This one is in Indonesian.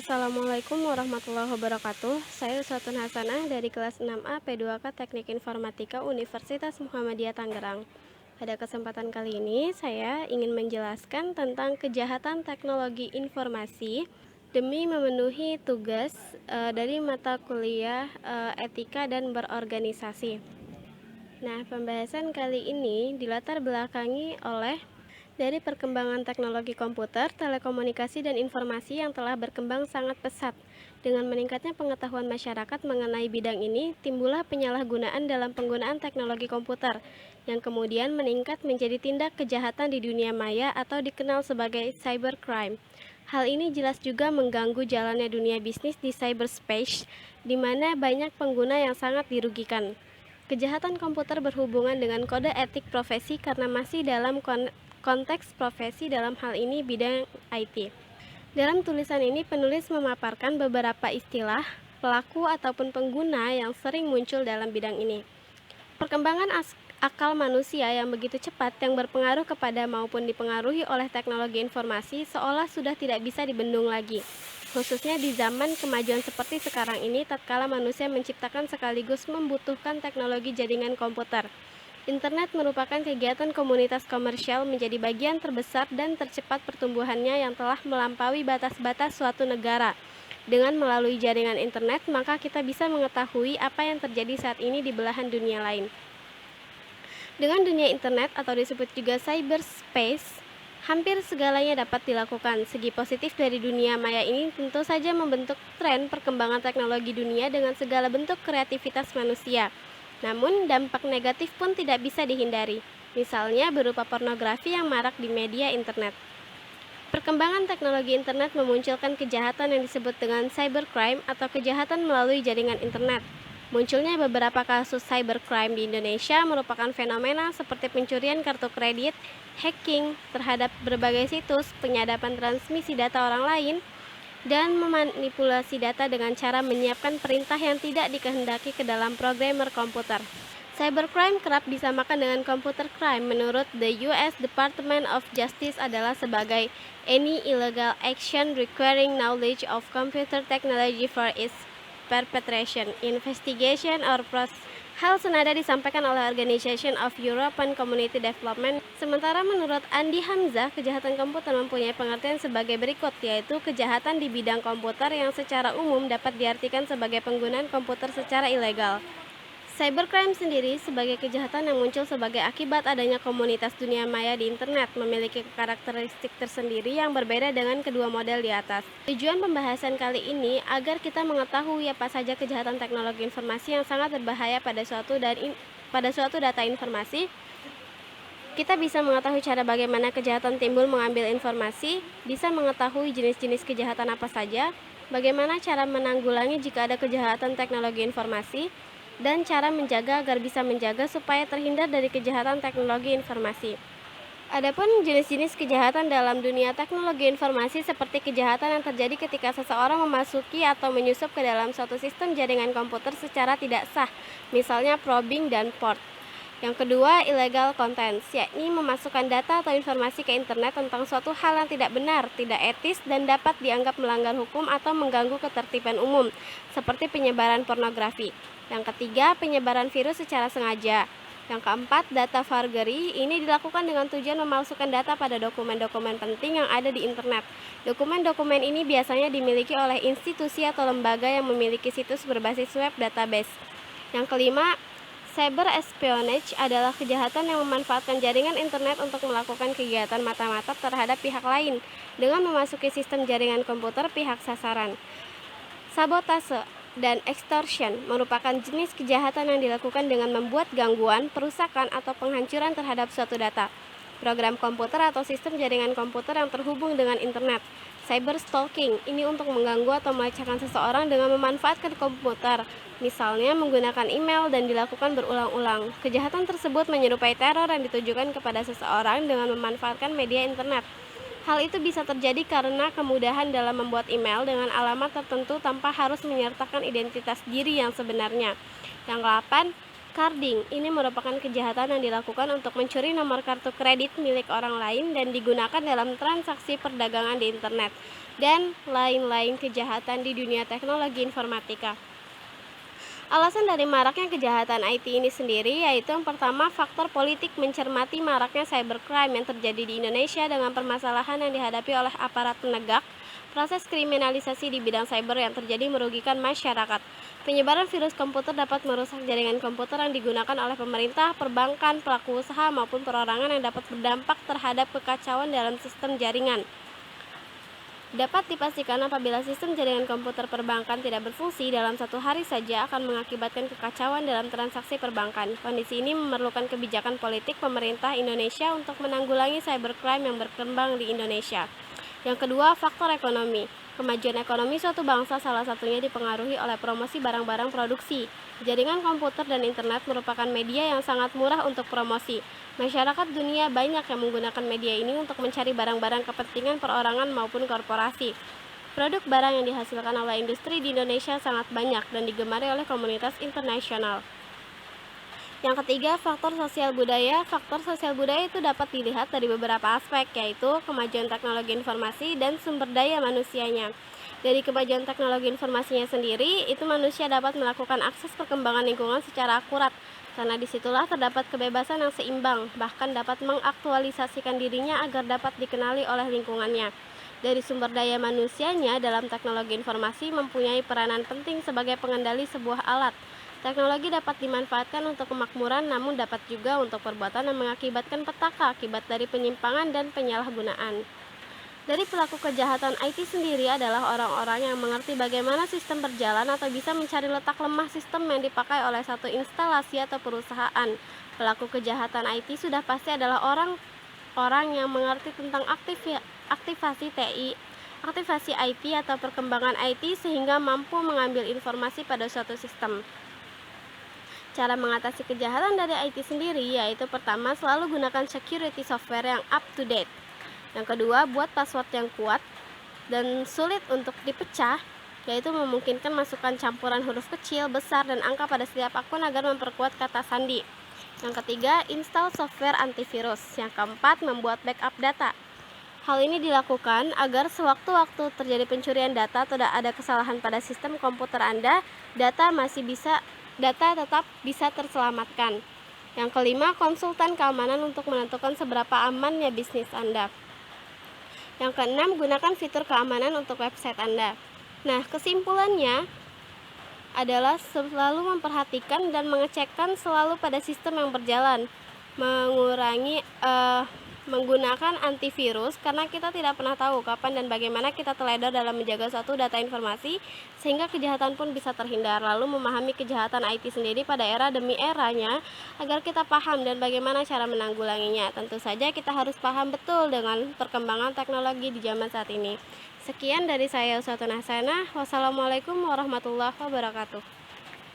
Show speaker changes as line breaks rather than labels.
Assalamualaikum warahmatullahi wabarakatuh. Saya Uswatun Hasanah dari kelas 6A P2K Teknik Informatika Universitas Muhammadiyah Tangerang. Pada kesempatan kali ini, saya ingin menjelaskan tentang kejahatan teknologi informasi demi memenuhi tugas dari mata kuliah etika dan berorganisasi. Nah, pembahasan kali ini dilatar belakangi oleh dari perkembangan teknologi komputer, telekomunikasi, dan informasi yang telah berkembang sangat pesat. Dengan meningkatnya pengetahuan masyarakat mengenai bidang ini, timbullah penyalahgunaan dalam penggunaan teknologi komputer, yang kemudian meningkat menjadi tindak kejahatan di dunia maya atau dikenal sebagai cybercrime. Hal ini jelas juga mengganggu jalannya dunia bisnis di cyberspace, di mana banyak pengguna yang sangat dirugikan. Kejahatan komputer berhubungan dengan kode etik profesi karena masih dalam konteks profesi, dalam hal ini bidang IT. Dalam tulisan ini penulis memaparkan beberapa istilah, pelaku ataupun pengguna yang sering muncul dalam bidang ini. Perkembangan akal manusia yang begitu cepat yang berpengaruh kepada maupun dipengaruhi oleh teknologi informasi seolah sudah tidak bisa dibendung lagi. Khususnya di zaman kemajuan seperti sekarang ini, tatkala manusia menciptakan sekaligus membutuhkan teknologi jaringan komputer. Internet merupakan kegiatan komunitas komersial menjadi bagian terbesar dan tercepat pertumbuhannya yang telah melampaui batas-batas suatu negara. Dengan melalui jaringan internet, maka kita bisa mengetahui apa yang terjadi saat ini di belahan dunia lain. Dengan dunia internet atau disebut juga cyberspace, hampir segalanya dapat dilakukan. Segi positif dari dunia maya ini tentu saja membentuk tren perkembangan teknologi dunia dengan segala bentuk kreativitas manusia. Namun, dampak negatif pun tidak bisa dihindari, misalnya berupa pornografi yang marak di media internet. Perkembangan teknologi internet memunculkan kejahatan yang disebut dengan cybercrime atau kejahatan melalui jaringan internet. Munculnya beberapa kasus cybercrime di Indonesia merupakan fenomena seperti pencurian kartu kredit, hacking terhadap berbagai situs, penyadapan transmisi data orang lain, dan memanipulasi data dengan cara menyiapkan perintah yang tidak dikehendaki ke dalam programmer komputer. Cybercrime kerap disamakan dengan computer crime. Menurut the US Department of Justice adalah sebagai any illegal action requiring knowledge of computer technology for its perpetration, investigation, or process. Hal senada disampaikan oleh Organization of European Community Development. Sementara menurut Andi Hamzah, kejahatan komputer mempunyai pengertian sebagai berikut, yaitu kejahatan di bidang komputer yang secara umum dapat diartikan sebagai penggunaan komputer secara ilegal. Cybercrime sendiri sebagai kejahatan yang muncul sebagai akibat adanya komunitas dunia maya di internet memiliki karakteristik tersendiri yang berbeda dengan kedua model di atas. Tujuan pembahasan kali ini agar kita mengetahui apa saja kejahatan teknologi informasi yang sangat berbahaya pada suatu data informasi. Kita bisa mengetahui cara bagaimana kejahatan timbul mengambil informasi, bisa mengetahui jenis-jenis kejahatan apa saja, bagaimana cara menanggulangi jika ada kejahatan teknologi informasi, dan cara menjaga agar bisa menjaga supaya terhindar dari kejahatan teknologi informasi. Adapun jenis-jenis kejahatan dalam dunia teknologi informasi seperti kejahatan yang terjadi ketika seseorang memasuki atau menyusup ke dalam suatu sistem jaringan komputer secara tidak sah, misalnya probing dan port. Yang kedua, illegal contents, yakni memasukkan data atau informasi ke internet tentang suatu hal yang tidak benar, tidak etis, dan dapat dianggap melanggar hukum atau mengganggu ketertiban umum, seperti penyebaran pornografi. Yang ketiga, penyebaran virus secara sengaja. Yang keempat, data forgery. Ini dilakukan dengan tujuan memalsukan data pada dokumen-dokumen penting yang ada di internet. Dokumen-dokumen ini biasanya dimiliki oleh institusi atau lembaga yang memiliki situs berbasis web database. Yang kelima, cyber espionage adalah kejahatan yang memanfaatkan jaringan internet untuk melakukan kegiatan mata-mata terhadap pihak lain dengan memasuki sistem jaringan komputer pihak sasaran. Sabotase dan extortion merupakan jenis kejahatan yang dilakukan dengan membuat gangguan, perusakan, atau penghancuran terhadap suatu data, program komputer atau sistem jaringan komputer yang terhubung dengan internet. Cyberstalking ini untuk mengganggu atau melecehkan seseorang dengan memanfaatkan komputer, misalnya menggunakan email dan dilakukan berulang-ulang. Kejahatan tersebut menyerupai teror yang ditujukan kepada seseorang dengan memanfaatkan media internet. Hal itu bisa terjadi karena kemudahan dalam membuat email dengan alamat tertentu tanpa harus menyertakan identitas diri yang sebenarnya. Yang ke-8, carding. Ini merupakan kejahatan yang dilakukan untuk mencuri nomor kartu kredit milik orang lain dan digunakan dalam transaksi perdagangan di internet. dan lain-lain kejahatan di dunia teknologi informatika. Alasan dari maraknya kejahatan IT ini sendiri yaitu yang pertama faktor politik mencermati maraknya cybercrime yang terjadi di Indonesia dengan permasalahan yang dihadapi oleh aparat penegak. Proses kriminalisasi di bidang cyber yang terjadi merugikan masyarakat. Penyebaran virus komputer dapat merusak jaringan komputer yang digunakan oleh pemerintah, perbankan, pelaku usaha maupun perorangan yang dapat berdampak terhadap kekacauan dalam sistem jaringan. Dapat dipastikan apabila sistem jaringan komputer perbankan tidak berfungsi dalam satu hari saja akan mengakibatkan kekacauan dalam transaksi perbankan. Kondisi ini memerlukan kebijakan politik pemerintah Indonesia untuk menanggulangi cybercrime yang berkembang di Indonesia. Yang kedua, faktor ekonomi. Kemajuan ekonomi suatu bangsa salah satunya dipengaruhi oleh promosi barang-barang produksi. Jaringan komputer dan internet merupakan media yang sangat murah untuk promosi. Masyarakat dunia banyak yang menggunakan media ini untuk mencari barang-barang kepentingan perorangan maupun korporasi. Produk barang yang dihasilkan oleh industri di Indonesia sangat banyak dan digemari oleh komunitas internasional. Yang ketiga, faktor sosial budaya. Faktor sosial budaya itu dapat dilihat dari beberapa aspek, yaitu kemajuan teknologi informasi dan sumber daya manusianya. Dari kemajuan teknologi informasinya sendiri, itu manusia dapat melakukan akses perkembangan lingkungan secara akurat, karena disitulah terdapat kebebasan yang seimbang, bahkan dapat mengaktualisasikan dirinya agar dapat dikenali oleh lingkungannya. Dari sumber daya manusianya dalam teknologi informasi mempunyai peranan penting sebagai pengendali sebuah alat. Teknologi dapat dimanfaatkan untuk kemakmuran, namun dapat juga untuk perbuatan yang mengakibatkan petaka akibat dari penyimpangan dan penyalahgunaan. Dari pelaku kejahatan IT sendiri adalah orang-orang yang mengerti bagaimana sistem berjalan atau bisa mencari letak lemah sistem yang dipakai oleh satu instalasi atau perusahaan. Pelaku kejahatan IT sudah pasti adalah orang-orang yang mengerti tentang aktivasi TI, aktivasi IT atau perkembangan IT sehingga mampu mengambil informasi pada suatu sistem. Cara mengatasi kejahatan dari IT sendiri yaitu pertama, selalu gunakan security software yang up to date. Yang kedua, buat password yang kuat dan sulit untuk dipecah, yaitu memungkinkan masukkan campuran huruf kecil, besar, dan angka pada setiap akun agar memperkuat kata sandi. Yang ketiga, install software antivirus. Yang keempat, membuat backup data. Hal ini dilakukan agar sewaktu-waktu terjadi pencurian data atau ada kesalahan pada sistem komputer Anda, data tetap bisa terselamatkan. Yang kelima, konsultan keamanan untuk menentukan seberapa amannya bisnis Anda. Yang keenam, gunakan fitur keamanan untuk website Anda. Nah, kesimpulannya adalah selalu memperhatikan dan mengecekkan selalu pada sistem yang berjalan. Menggunakan antivirus karena kita tidak pernah tahu kapan dan bagaimana kita teledor dalam menjaga suatu data informasi sehingga kejahatan pun bisa terhindar. Lalu memahami kejahatan IT sendiri pada era demi eranya agar kita paham dan bagaimana cara menanggulanginya. Tentu saja kita harus paham betul dengan perkembangan teknologi di zaman saat ini. Sekian dari saya, Uswatun Hasanah. Wassalamualaikum warahmatullahi wabarakatuh.